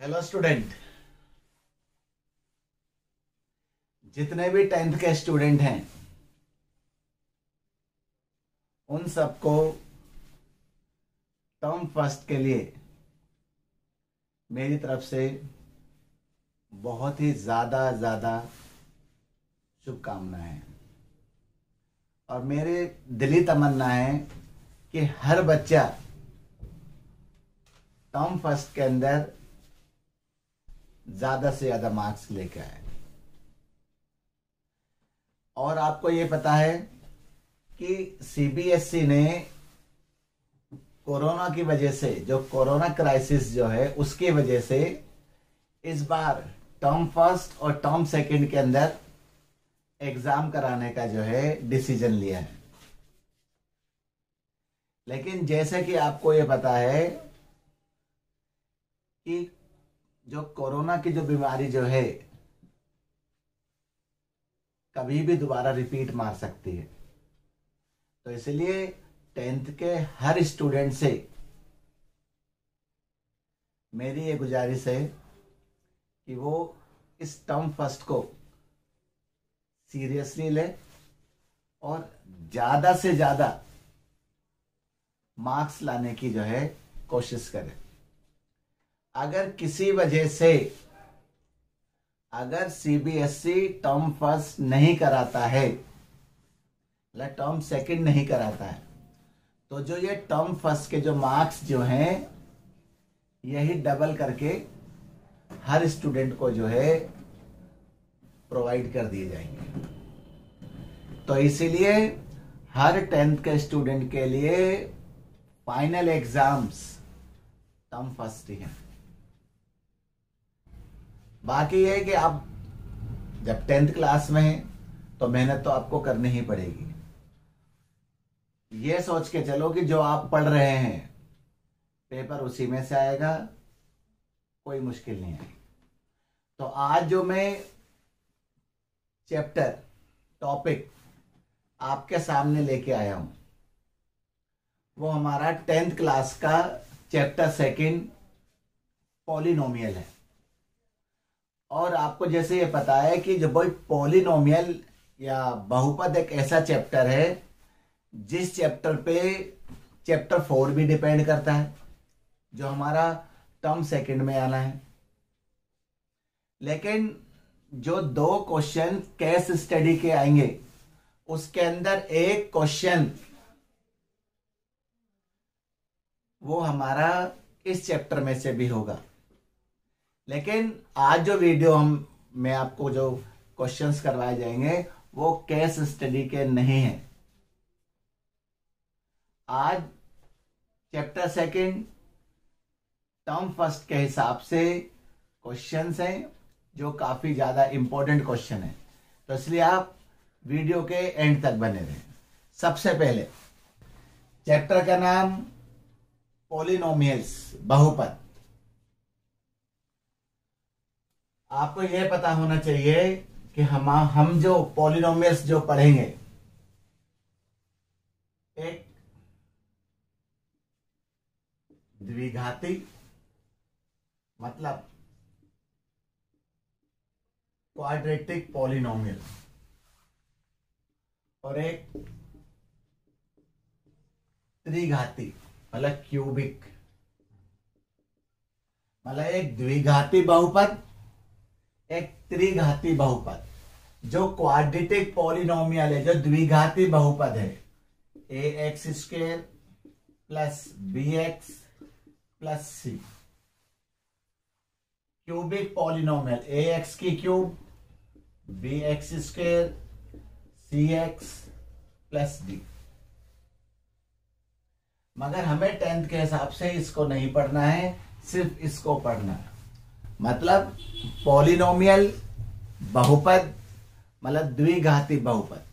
Hello student. जितने भी 10th के स्टूडेंट हैं उन सबको टर्म फर्स्ट के लिए मेरी तरफ से बहुत ही ज्यादा शुभकामनाएं हैं। और मेरे दिली तमन्ना है कि हर बच्चा टर्म फर्स्ट के अंदर ज्यादा से ज्यादा मार्क्स लेके आए। और आपको ये पता है कि सीबीएसई ने कोरोना की वजह से, जो कोरोना क्राइसिस जो है उसकी वजह से इस बार टर्म फर्स्ट और टर्म सेकंड के अंदर एग्जाम कराने का जो है डिसीजन लिया है। लेकिन जैसे कि आपको ये पता है कि जो कोरोना की जो बीमारी जो है कभी भी दोबारा रिपीट मार सकती है, तो इसलिए 10th के हर स्टूडेंट से मेरी ये गुजारिश है कि वो इस टर्म फर्स्ट को सीरियसली ले और ज्यादा से ज्यादा मार्क्स लाने की जो है कोशिश करें। अगर किसी वजह से अगर सीबीएसई टर्म फर्स्ट नहीं कराता है, मतलब टर्म सेकंड नहीं कराता है, तो जो ये टर्म फर्स्ट के जो मार्क्स जो हैं यही डबल करके हर स्टूडेंट को जो है प्रोवाइड कर दिए जाएंगे। तो इसीलिए हर 10th के स्टूडेंट के लिए फाइनल एग्जाम्स टर्म फर्स्ट ही हैं। बाकी ये है कि आप जब 10th क्लास में हैं तो मेहनत तो आपको करनी ही पड़ेगी। ये सोच के चलो कि जो आप पढ़ रहे हैं पेपर उसी में से आएगा, कोई मुश्किल नहीं है। तो आज जो मैं चैप्टर टॉपिक आपके सामने लेके आया हूं वो हमारा 10th क्लास का चैप्टर सेकंड पॉलिनोमियल है। और आपको जैसे ये पता है कि जब पॉलिनोमियल या बहुपद एक ऐसा चैप्टर है जिस चैप्टर पे चैप्टर 4 भी डिपेंड करता है, जो हमारा टर्म सेकंड में आना है। लेकिन जो 2 क्वेश्चन केस स्टडी के आएंगे उसके अंदर एक क्वेश्चन वो हमारा इस चैप्टर में से भी होगा। लेकिन आज जो वीडियो मैं आपको जो क्वेश्चंस करवाए जाएंगे वो केस स्टडी के नहीं हैं। आज चैप्टर सेकंड टर्म फर्स्ट के हिसाब से क्वेश्चंस हैं जो काफी ज्यादा इंपॉर्टेंट क्वेश्चन है, तो इसलिए आप वीडियो के एंड तक बने रहें। सबसे पहले चैप्टर का नाम पॉलिनोमियल्स, बहुपद। आपको यह पता होना चाहिए कि हम जो पॉलिनोमियल्स जो पढ़ेंगे, एक द्विघाती मतलब क्वाड्रेटिक पॉलिनोमियल और एक त्रिघाती मतलब क्यूबिक, मतलब एक द्विघाती बहुपद एक त्रिघाती बहुपद। जो क्वाड्रेटिक पॉलिनोमियल है, जो द्विघाती बहुपद है, ax square plus bx plus c। Cubic polynomial ax की cube bx square cx plus d। मगर हमें 10th के हिसाब से इसको नहीं पढ़ना है, सिर्फ इसको पढ़ना है। मतलब पॉलिनोमियल बहुपद मतलब द्विघाती बहुपद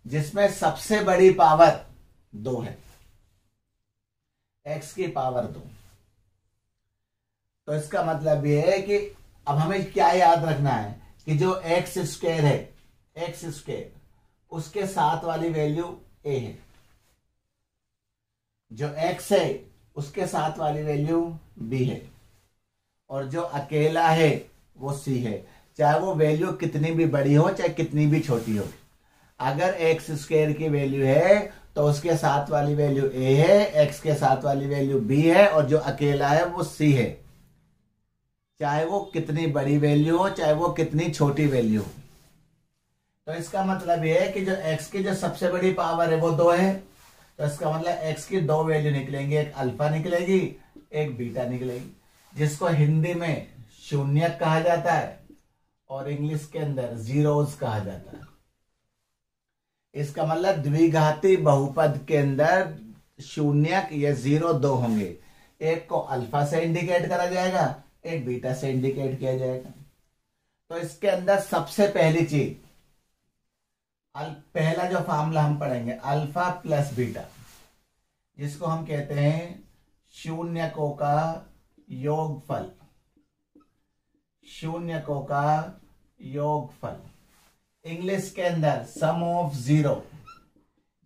जिसमें सबसे बड़ी पावर 2 है, x की पावर 2। तो इसका मतलब यह है कि अब हमें क्या याद रखना है कि जो x स्क्वायर है, x स्क्वायर उसके साथ वाली वैल्यू a है, जो x है उसके साथ वाली वैल्यू b है, और जो अकेला है वो सी है, चाहे वो वैल्यू कितनी भी बड़ी हो चाहे कितनी भी छोटी हो। अगर एक्स स्क्वायर की वैल्यू है तो उसके साथ वाली वैल्यू ए है, एक्स के साथ वाली वैल्यू बी है, और जो अकेला है वो सी है, चाहे वो कितनी बड़ी वैल्यू हो चाहे वो कितनी छोटी वैल्यू हो। तो इसका मतलब ये है कि जो x की जो सबसे बड़ी पावर है वो 2 है, तो इसका मतलब x की 2 वैल्यू निकलेंगी, एक अल्फा निकलेगी एक बीटा निकलेगी, जिसको हिंदी में शून्यक कहा जाता है और इंग्लिश के अंदर जीरोस कहा जाता है। इसका मतलब द्विघाती बहुपद के अंदर शून्यक या 0 2 होंगे, एक को अल्फा से इंडिकेट करा जाएगा, एक बीटा से इंडिकेट किया जाएगा। तो इसके अंदर सबसे पहली चीज, पहला जो फार्मूला हम पढ़ेंगे अल्फा प्लस बीटा, जिसको हम कहते हैं शून्यकों का योगफल, शून्यकों का योगफल। इंग्लिश के अंदर सम ऑफ जीरो,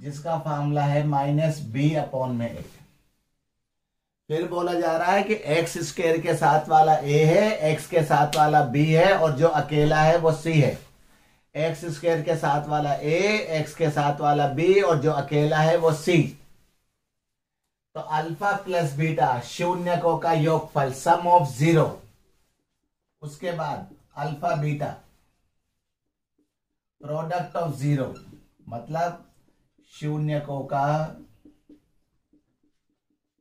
जिसका फार्मूला है -b/a। फिर बोला जा रहा है कि एक्स स्क्वायर के साथ वाला ए है, एक्स के साथ वाला बी है, और जो अकेला है वो सी है। एक्स स्क्वायर के साथ वाला ए, एक्स के साथ वाला बी, और जो अकेला है वो सी। तो अल्फा प्लस बीटा शून्यकों का योगफल, सम ऑफ जीरो। उसके बाद alpha beta product of zero, मतलब शून्यकों का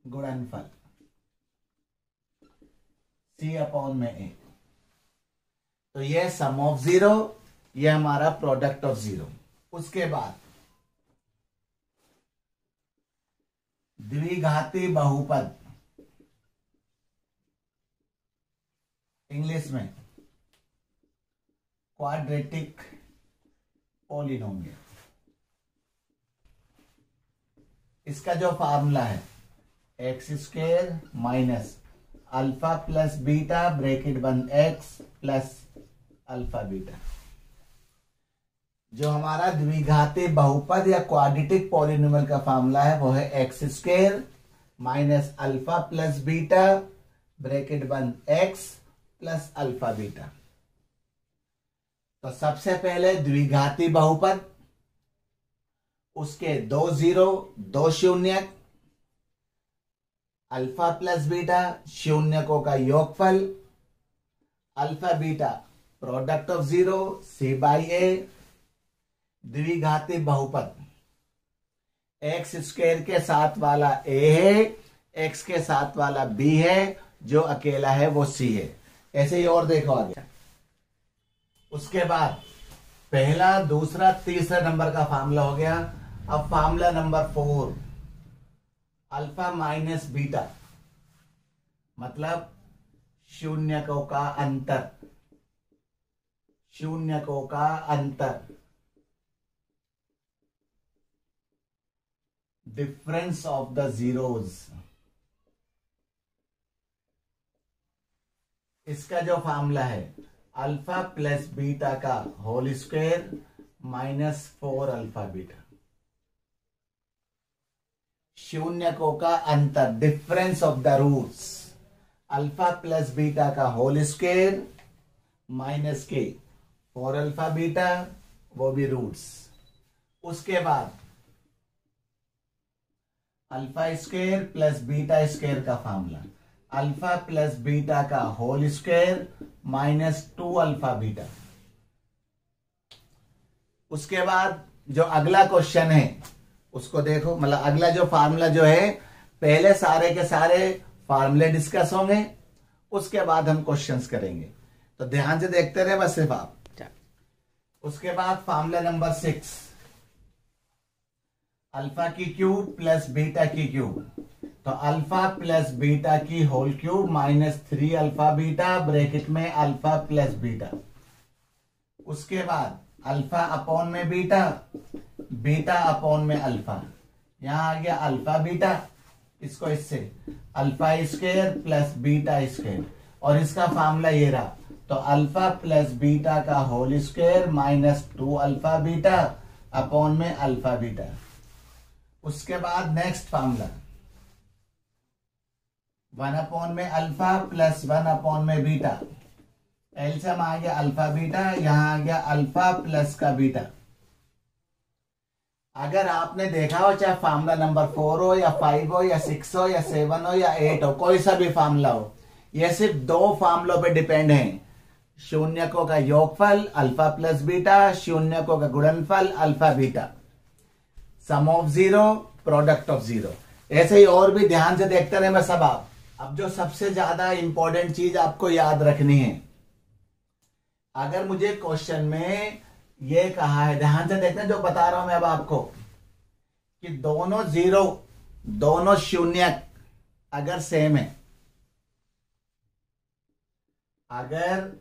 गुणनफल, C/A। तो ये सम ऑफ जीरो, ये हमारा प्रोडक्ट ऑफ जीरो। उसके बाद द्विघाती बहुपद, इंग्लिश में क्वाड्रेटिक पॉलिनोमियल। इसका जो फार्मूला है x square minus alpha plus beta bracket बंद एक्स प्लस अल्फा बीटा। जो हमारा द्विघाती बहुपद या क्वाड्रेटिक पॉलिनोमियल का फार्मूला है वो है x square minus alpha plus beta bracket बंद एक्स प्लस अल्फा बीटा। तो सबसे पहले द्विघाती बहुपद, उसके 2 जीरो 2 शून्यक, अल्फा प्लस बीटा शून्यकों का योगफल, alpha beta product of zero C/A। द्विघाती बहुपद एक्स स्क्वायर के साथ वाला a है, एक्स के साथ वाला b है, जो अकेला है वो c है। ऐसे ही और देखो आगे। उसके बाद पहला दूसरा तीसरा नंबर का फार्मूला हो गया। अब formula number 4 alpha minus beta, मतलब शून्यकों का अंतर, शून्यकों का अंतर, डिफरेंस ऑफ द जीरोज। इसका जो फार्मूला है अल्फा प्लस बीटा का whole square minus 4 alpha beta. शून्यकों का अंतर, difference of the roots, alpha plus beta का होल स्क्वायर माइनस के 4 अल्फा बीटा, वो भी रूट्स। उसके बाद alpha square plus beta square का फार्मूला, अल्फा प्लस बीटा का whole square minus 2 alpha beta. उसके बाद जो अगला क्वेश्चन है उसको देखो, मतलब अगला जो फार्मूला जो है, पहले सारे के सारे फार्मूले डिस्कस होंगे, उसके बाद हम क्वेश्चंस करेंगे, तो ध्यान से देखते रहे बस सिर्फ आप। उसके बाद फार्मूला नंबर 6 अल्फा की क्यूब प्लस बीटा की क्यूब। तो अल्फा प्लस बीटा की whole cube minus 3 alpha beta bracket में अल्फा प्लस बीटा। उसके बाद अल्फा अपॉन में बीटा, बीटा अपॉन में अल्फा। यहां आ गया अल्फा बीटा, इसको इससे alpha square plus beta square, और इसका फार्मूला ये रहा। तो अल्फा प्लस बीटा का whole square minus 2 alpha beta upon में अल्फा बीटा। उसके बाद नेक्स्ट फार्मूला 1 में अल्फा प्लस 1 में बीटा, एलसीएम आ गया अल्फा बीटा, यहां आ गया अल्फा प्लस का बीटा। अगर आपने देखा हो चाहे फार्मूला नंबर 4 हो या 5 हो या 6 हो या 7 हो या 8 हो, कोई सा भी फार्मूला हो, यह सिर्फ 2 फार्मूलों पे डिपेंड है। शून्यकों का योगफल अल्फा प्लस बीटा, शून्यकों का गुणनफल alpha beta, sum of zero, product of zero. ऐसे ही और भी ध्यान से देखते रहे मैं सब आप। अब जो सबसे ज्यादा इंपॉर्टेंट चीज आपको याद रखनी है, अगर मुझे क्वेश्चन में ये कहा है, ध्यान से देखना जो बता रहा हूं मैं अब आपको, कि दोनों जीरो, दोनों शून्य अगर सेम है, अगर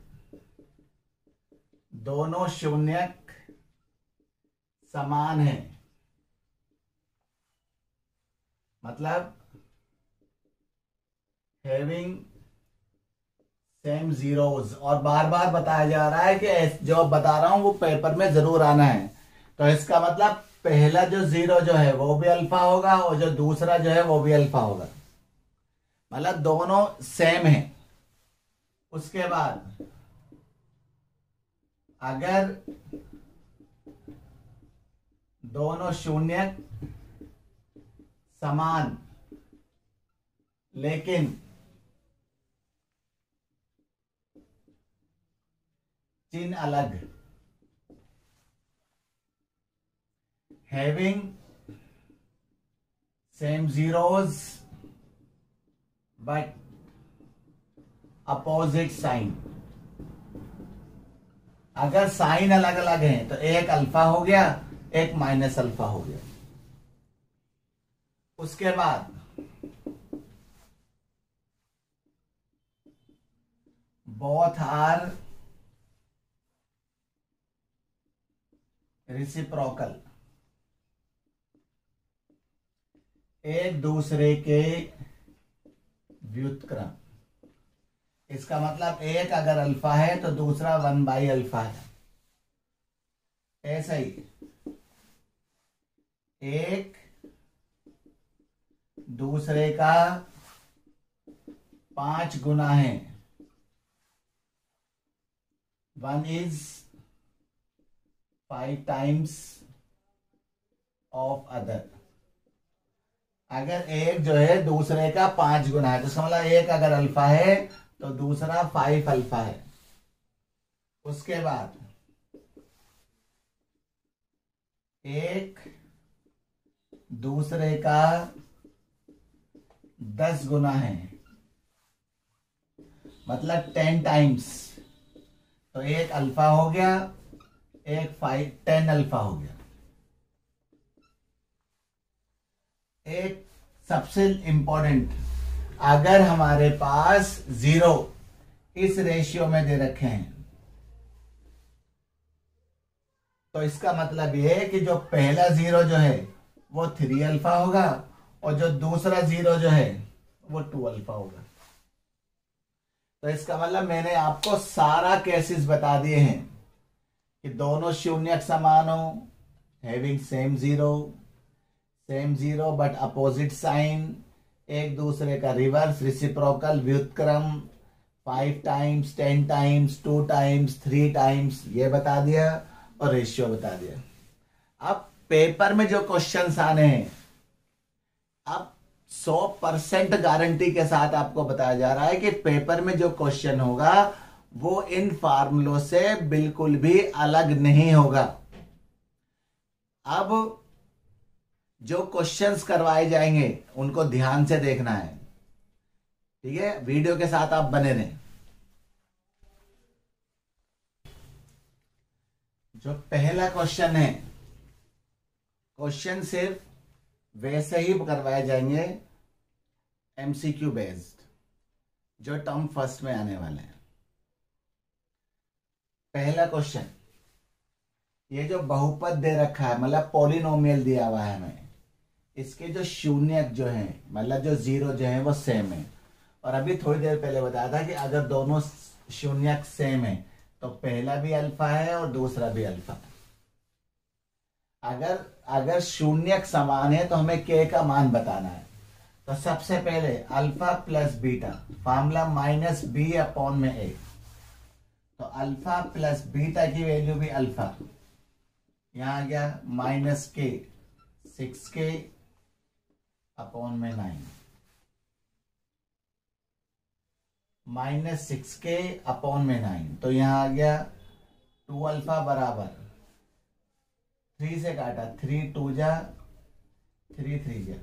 दोनों शून्यक समान है, मतलब हैविंग सेम जीरोज, और बार बार बताया जा रहा है कि जो बता रहा हूं वो पेपर में जरूर आना है। तो इसका मतलब पहला जो जीरो जो है वो भी अल्फा होगा और जो दूसरा जो है वो भी अल्फा होगा, मतलब दोनों सेम है। उसके बाद अगर दोनों शून्य समान लेकिन चिन्ह अलग, having same zeros but opposite sign, अगर साइन अलग अलग है तो एक अल्फा हो गया, एक माइनस अल्फा हो गया। उसके बाद बोथ आर रेसिप्रोकल, एक दूसरे के व्युत्क्रम। इसका मतलब एक अगर अल्फा है तो दूसरा 1/अल्फा है। ऐसा ही एक दूसरे का 5 गुना है, 1 is 5 times of other। अगर एक जो है दूसरे का 5 गुना है तो समझ एक अगर अल्फा है तो दूसरा 5 अल्फा है। उसके बाद एक दूसरे का 10 गुना है, मतलब 10 टाइम्स, तो एक अल्फा हो गया, एक 10 अल्फा हो गया। एक सबसे इंपॉर्टेंट, अगर हमारे पास जीरो इस रेशियो में दे रखे हैं तो इसका मतलब यह है कि जो पहला जीरो जो है वो 3 अल्फा होगा और जो दूसरा जीरो जो है वो 2 अल्फा होगा। तो इसका मतलब मैंने आपको सारा केसेस बता दिए हैं कि दोनों शून्य समान हो, having same zero but opposite sign, एक दूसरे का रिवर्स रेसिप्रोकल व्युत्क्रम, 5 टाइम्स, 10 टाइम्स, 2 टाइम्स, 3 टाइम्स, ये बता दिया और रेशियो बता दिया। अब पेपर में जो क्वेश्चंस आने हैं, अब 100% गारंटी के साथ आपको बताया जा रहा है कि पेपर में जो क्वेश्चन होगा वो इन फार्मूलों से बिल्कुल भी अलग नहीं होगा। अब जो क्वेश्चंस करवाए जाएंगे उनको ध्यान से देखना है, ठीक है? वीडियो के साथ आप बने रहें। जो पहला क्वेश्चन है, क्वेश्चन सिर्फ वैसे ही करवाए जाएंगे एमसीक्यू बेस्ड, जो टर्म फर्स्ट में आने वाले हैं। पहला क्वेश्चन, ये जो बहुपद दे रखा है, मतलब पॉलिनोमियल दिया हुआ है हमें, इसके जो शून्यक जो है, मतलब जो जीरो जो है वो सेम है। और अभी थोड़ी देर पहले बताया था कि अगर दोनों शून्यक सेम है तो पहला भी अल्फा है और दूसरा भी अल्फा है। अगर शून्यक समान है तो हमें के का मान बताना है। तो सबसे पहले alpha plus beta, formula minus B upon में ए। तो अल्फा प्लस बीटा की वैल्यू भी अल्फा, यहां आ गया माइनस के 6k अपॉन में 9, माइनस 6k अपॉन में 9। तो यहां आ गया 2 अल्फा बराबर 3 से काटा, 3 2 जा 3 3 जा,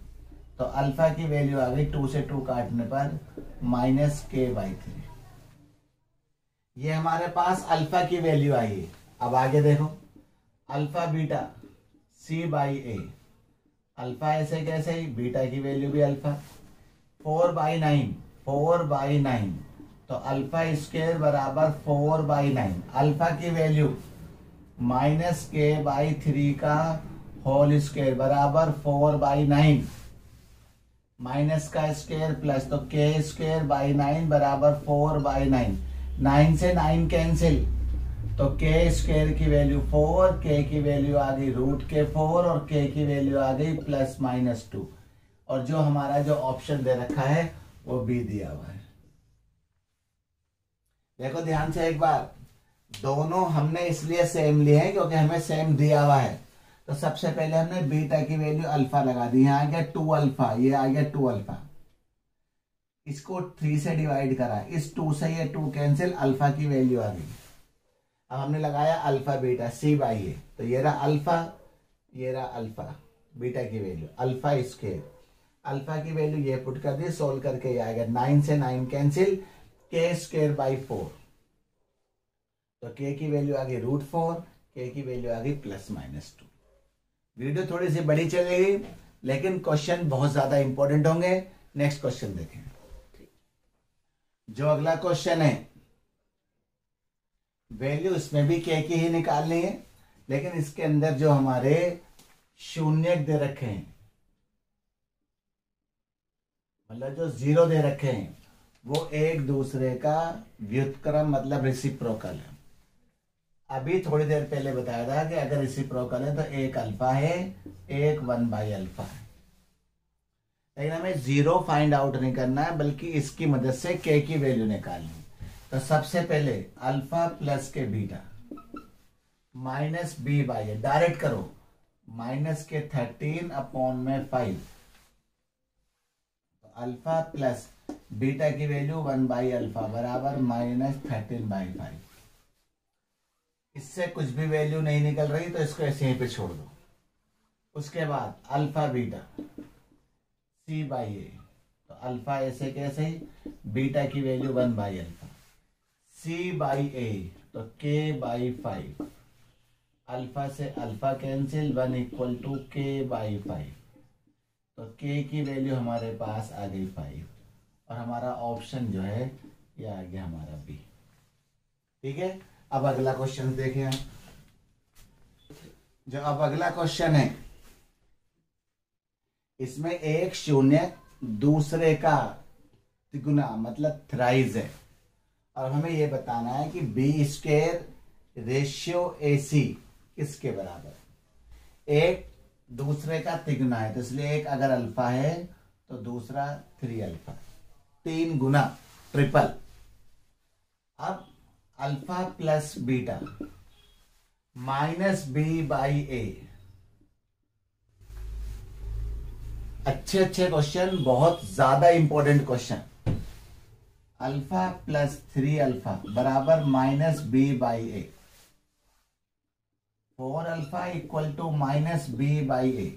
तो अल्फा की वैल्यू आ गई 2 से 2 काटने पर माइनस k/3। ये हमारे पास अल्फा की वैल्यू आई है। अब आगे देखो, अल्फा बीटा c/a, अल्फा ऐसे कैसे ही, बीटा की वैल्यू भी अल्फा, 4/9, 4/9, तो अल्फा स्क्वायर बराबर 4/9। अल्फा की वैल्यू माइनस k/3 का होल स्क्वायर बराबर 4/9, माइनस का स्क्वायर प्लस, तो k²/9 बराबर 4/9। 9 से 9 कैंसिल, तो k² की वैल्यू 4, k की वैल्यू आ गई √k4 और k की वैल्यू आ गई +-2। और जो हमारा जो ऑप्शन दे रखा है वो बी दिया हुआ है। देखो ध्यान से एक बार, दोनों हमने इसलिए सेम लिए हैं क्योंकि हमें सेम दिया हुआ है। तो सबसे पहले हमने बीटा की वैल्यू अल्फा लगा दी, यहाँ आ गया 2 अल्फा, ये आ गया 2 अल्फा, इसको 3 से डिवाइड करा, इस 2 से ये 2 कैंसिल, अल्फा की वैल्यू आ गई। अब हमने लगाया अल्फा बीटा c/a, तो ये रहा अल्फा, ये रहा अल्फा, बीटा की वैल्यू अल्फा स्क्वायर, अल्फा की वैल्यू ये पुट कर दी, सोल्व करके ये आएगा 9 से 9 कैंसिल, k²/4, तो k की वैल्यू आ गई √4, k की वैल्यू आ गई +-2। वीडियो थोड़ी सी बड़ी चलेगी लेकिन क्वेश्चन बहुत ज्यादा इंपॉर्टेंट होंगे। नेक्स्ट क्वेश्चन देखें। जो अगला क्वेश्चन है, वैल्यू इसमें भी k की ही निकालनी है, लेकिन इसके अंदर जो हमारे शून्यक दे रखे हैं, मतलब जो 0 दे रखे हैं, वो एक दूसरे का व्युत्क्रम मतलब रेसिप्रोकल है। अभी थोड़ी देर पहले बताया था कि अगर रेसिप्रोकल है तो एक अल्फा है, एक 1/अल्फा है। लेकिन हमें 0 फाइंड आउट नहीं करना है, बल्कि इसकी मदद से k की वैल्यू निकालनी। तो सबसे पहले अल्फा प्लस के बीटा माइनस b/a, डायरेक्ट करो, माइनस के 13 अपॉन में 5, तो अल्फा प्लस बीटा की वैल्यू 1/अल्फा बराबर -13/5। इससे कुछ भी वैल्यू नहीं निकल रही तो इसको ऐसे ही पे छोड़ दो। उसके बाद अल्फा बीटा c/a, तो अल्फा ऐसे कैसे ही, बीटा की वैल्यू 1/अल्फा, c/a तो k/5, अल्फा से अल्फा कैंसिल, 1 = k/5, तो k की वैल्यू हमारे पास आ गई 5, और हमारा ऑप्शन जो है ये आ गया हमारा बी। ठीक है, अब अगला क्वेश्चन देखें हम। जो अब अगला क्वेश्चन है, इसमें एक शून्य दूसरे का तिगुना मतलब थ्राइज है, और हमें यह बताना है कि b² रेशियो AC किसके बराबर। एक दूसरे का तिगुना है, तो इसलिए एक अगर अल्फा है तो दूसरा 3 अल्फा, 3 गुना, ट्रिपल। अब alpha plus beta minus b/a, अच्छे क्वेश्चन, बहुत ज्यादा important question. Alpha plus 3 alpha बराबर minus b/a, 4 alpha equal to minus b/a,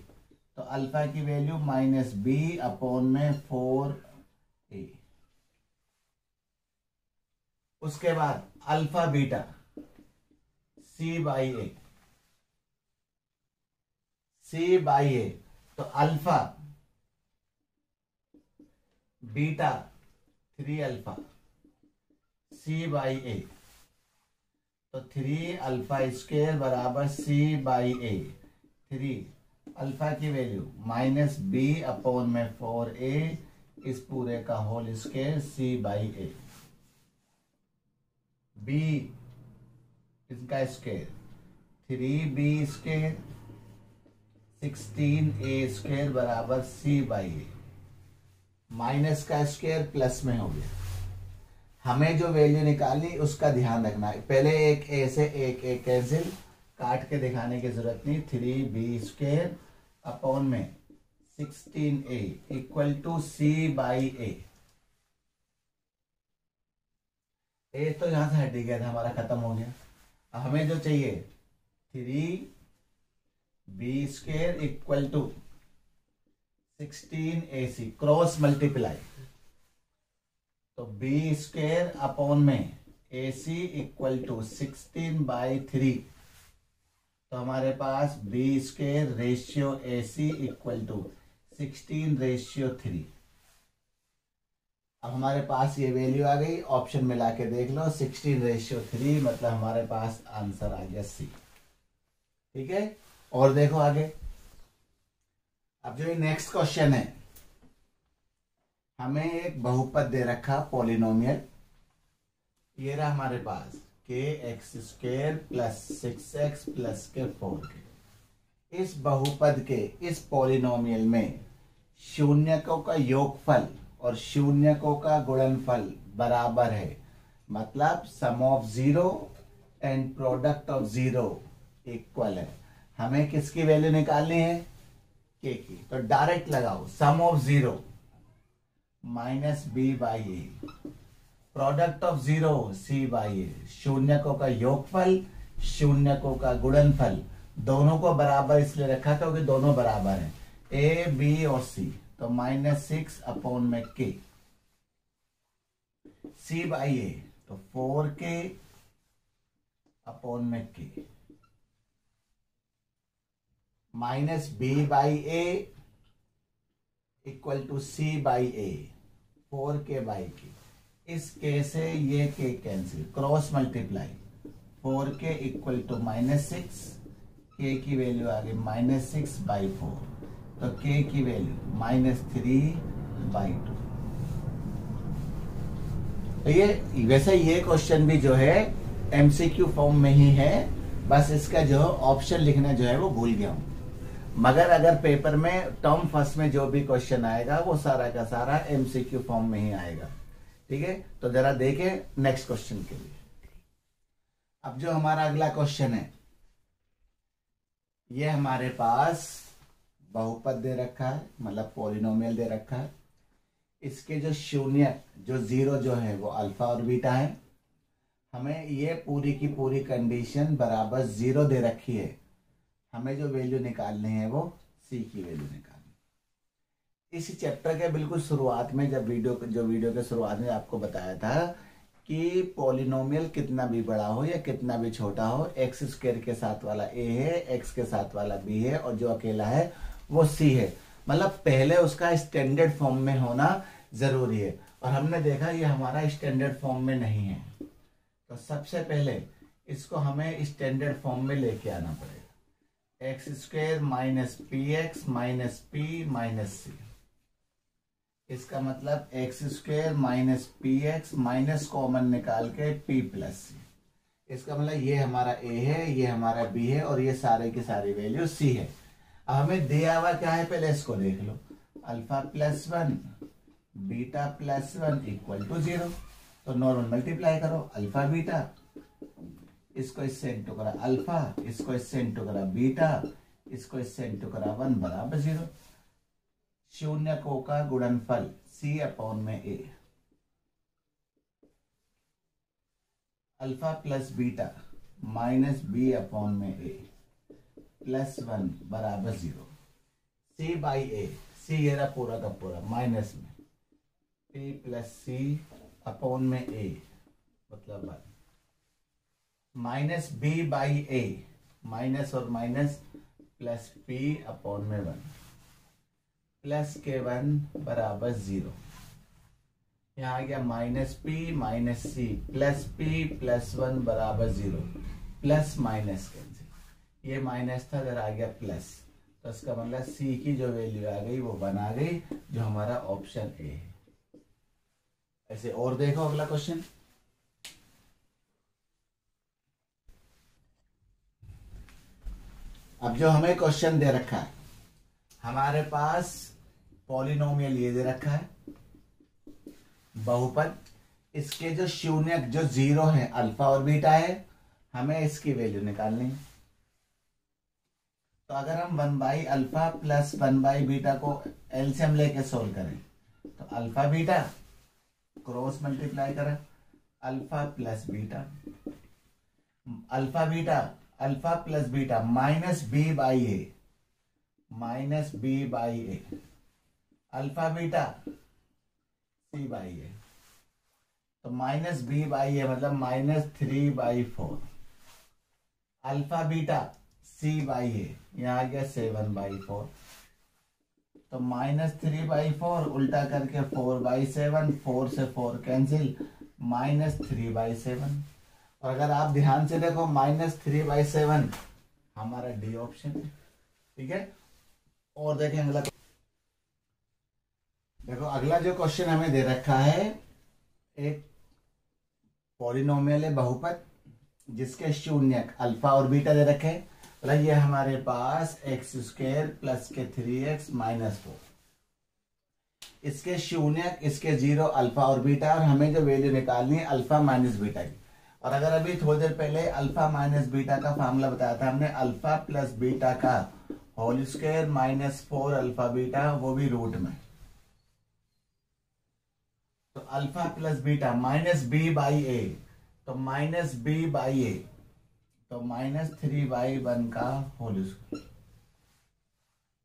तो अल्फा की वैल्यू -b अपॉन में 4a। उसके बाद अल्फा बीटा c/a, c/a, तो अल्फा बीटा 3 अल्फा c/a, तो 3 अल्फा स्क्वायर बराबर c/a, 3 अल्फा की वैल्यू -b अपॉन में 4a, इस पूरे का होल स्क्वायर c/a, b इसका स्क्वायर 3b² 16a² बराबर c/a, माइनस का स्क्वायर प्लस में हो गया। हमें जो वैल्यू निकालनी उसका ध्यान रखना है। पहले एक ए से एक कैंसिल, काट के दिखाने की जरूरत नहीं। 3b² अपॉन में 16a इक्वल टू c/a। ए तो यहां से हट गया था, हमारा खत्म हो गया। अब हमें जो चाहिए 3b² equal to 16ac, cross multiply. तो b² अपॉन में ac इक्वल टू 16/3। तो हमारे पास b² ratio ac equal to 16/3। अब हमारे पास ये वैल्यू आ गई, ऑप्शन मिला के देख लो। 16/3 मतलब हमारे पास आंसर आ गया सी। ठीक है, और देखो आगे। अब जो ये नेक्स्ट क्वेश्चन है, हमें एक बहुपद दे रखा पॉलिनोमियल। ये रहा हमारे पास kx² प्लस 6x प्लस के 4k। इस बहुपद के इस पॉलिनोमियल में शून्यकों का योगफल और शून्यकों का गुणनफल बराबर है। मतलब sum of 0 and product of 0 equal है। हमें किसकी वैल्यू निकालनी है? के की। तो डायरेक्ट लगाओ, sum of 0 minus b/a, product of 0 c/a। शून्यकों का योगफल, शून्यकों का गुणनफल, दोनों को बराबर इसलिए रखा क्योंकि दोनों बराबर हैं, a, b और c। तो -6 अपॉन में k, c/a तो 4k अपॉन में k, minus b/a equal to c/a, 4k/k। इस k से ये k cancel, cross multiply. 4k equal to -6, k की वैल्यू आ गई -6/4। तो k की वैल्यू -3/2। तो ये वैसे ये क्वेश्चन भी जो है एमसीक्यू फॉर्म में ही है, बस इसका जो ऑप्शन लिखना जो है वो भूल गया हूं। मगर अगर पेपर में टर्म फर्स्ट में जो भी क्वेश्चन आएगा वो सारा का सारा एमसीक्यू फॉर्म में ही आएगा। ठीक है, तो जरा देखें नेक्स्ट क्वेश्चन के लिए। अब जो हमारा अगला क्वेश्चन है, ये हमारे पास बहुपद दे रखा है, मतलब पॉलिनोमियल दे रखा है। इसके जो शून्य जो 0 जो है वो अल्फा और बीटा है। हमें ये पूरी की पूरी कंडीशन बराबर 0 दे रखी है। हमें जो वैल्यू निकालनी है वो सी की वैल्यू निकालनी। इस चैप्टर के बिल्कुल शुरुआत में जब वीडियो के शुरुआत में आपको बताया था कि पॉलिनोमियल कितना भी बड़ा हो या कितना भी छोटा हो, x² के साथ वाला a है, x के साथ वाला b है और जो अकेला है वो c है। मतलब पहले उसका स्टैंडर्ड फॉर्म में होना जरूरी है, और हमने देखा ये हमारा स्टैंडर्ड फॉर्म में नहीं है। तो सबसे पहले इसको हमें स्टैंडर्ड फॉर्म में लेके आना पड़ेगा। x² minus px minus p minus c। इसका मतलब x² minus px minus common निकाल के p प्लस c। इसका मतलब ये हमारा a है, ये हमारा b है और ये सारे की सारी वैल्यू c है। अब हमें दिया हुआ क्या है, पहले इसको देख लो। Alpha plus 1 beta plus 1 equal to 0। तो नॉर्मल मल्टीप्लाई करो, अल्फा बीटा, इसको इससे इंटू करा अल्फा, इसको इससे इंटू करा बीटा, इसको इससे इंटू करा 1 बराबर 0। शून्यकों का गुणनफल c अपॉन में a, alpha plus beta minus b upon में a प्लस 1 बराबर 0। c/a, c ये रहा पूरा का पूरा माइनस में p प्लस c अपॉन में a मतलब 1, माइनस b/a, माइनस और माइनस प्लस p अपॉन में 1 प्लस के 1 बराबर 0। यहाँ आ गया minus p minus c plus p plus 1 बराबर 0। प्लस माइनस कैंसिल, ये माइनस था इधर आ गया प्लस। तो इसका मतलब c की जो वैल्यू आ गई वो 1 आ गई, जो हमारा ऑप्शन ए है। ऐसे और देखो अगला क्वेश्चन। अब जो हमें क्वेश्चन दे रखा है, हमारे पास पॉलिनोमियल ये दे रखा है, बहुपद, इसके जो शून्यक जो 0 है अल्फा और बीटा है, हमें इसकी वैल्यू निकालनी है। तो अगर हम 1 अल्फा प्लस 1 बीटा को एलसीएम लेके सोल्व करें तो अल्फा बीटा क्रॉस मल्टीप्लाई करें, alpha plus beta, alpha plus beta minus b by a, alpha beta c by a, तो माइनस बी बाई ए मतलब -3/4, alpha beta c by a, यहां आ गया 7/4, तो -3/4 उल्टा करके 4/7, 4 से 4 कैंसिल, -3/7। और अगर आप ध्यान से देखो -3/7 हमारा डी ऑप्शन है, ठीक है। और देखें अगला, देखो अगला जो क्वेश्चन हमें दे रखा है, एक पॉलिनोमियल है बहुपद जिसके शून्यक अल्फा और बीटा दे रखे, मतलब ये हमारे पास x² प्लस के 3x माइनस 4, इसके शून्यक इसके 0 अल्फा और बीटा, और हमें जो वैल्यू निकालनी है अल्फा माइनस बीटा की। और अगर अभी थोड़ी देर पहले अल्फा माइनस बीटा का फार्मूला बताया था हमने, अल्फा प्लस बीटा का whole square minus 4 alpha beta, वो भी रूट में, तो alpha plus beta minus b by a, तो माइनस बी बाई ए, तो -3/1 का whole square,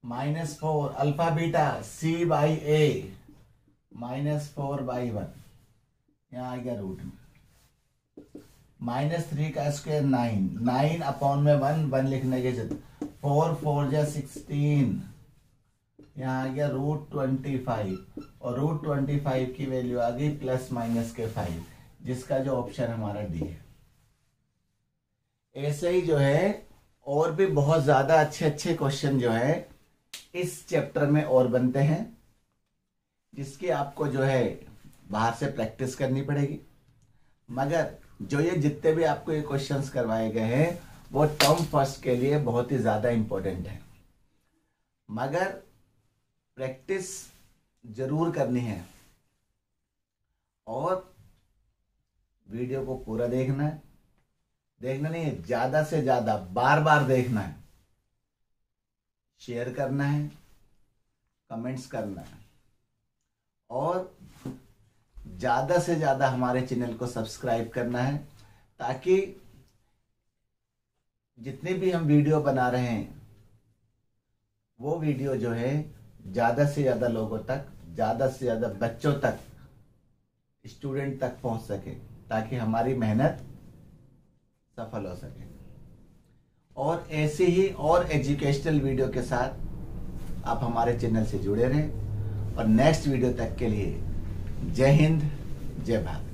-4 alpha beta c by a, -4/1, यहां आ गया रूट में, -3 का स्क्वायर 9 अपॉन में 1 लिखने के जरूरत, 4 4 जा 16, यहाँ आ गया √25, और √25 की वैल्यू आ गई प्लस माइनस के 5, जिसका जो ऑप्शन हमारा डी है। ऐसे ही जो है और भी बहुत ज्यादा अच्छे क्वेश्चन जो है इस चैप्टर में और बनते हैं, जिसकी आपको जो है बाहर से प्रैक्टिस करनी पड़ेगी। मगर जो ये जितने भी आपको ये क्वेश्चंस करवाए गए हैं वो टर्म फर्स्ट के लिए बहुत ही ज्यादा इंपॉर्टेंट है, मगर प्रैक्टिस जरूर करनी है और वीडियो को पूरा देखना है, देखना नहीं है, ज्यादा से ज्यादा बार बार देखना है, शेयर करना है, कमेंट्स करना है, और ज्यादा से ज्यादा हमारे चैनल को सब्सक्राइब करना है, ताकि जितने भी हम वीडियो बना रहे हैं वो वीडियो जो है ज्यादा से ज्यादा लोगों तक, ज्यादा से ज्यादा बच्चों तक, स्टूडेंट तक पहुंच सके, ताकि हमारी मेहनत सफल हो सके। और ऐसे ही और एजुकेशनल वीडियो के साथ आप हमारे चैनल से जुड़े रहें, और नेक्स्ट वीडियो तक के लिए जय हिंद, जय भारत।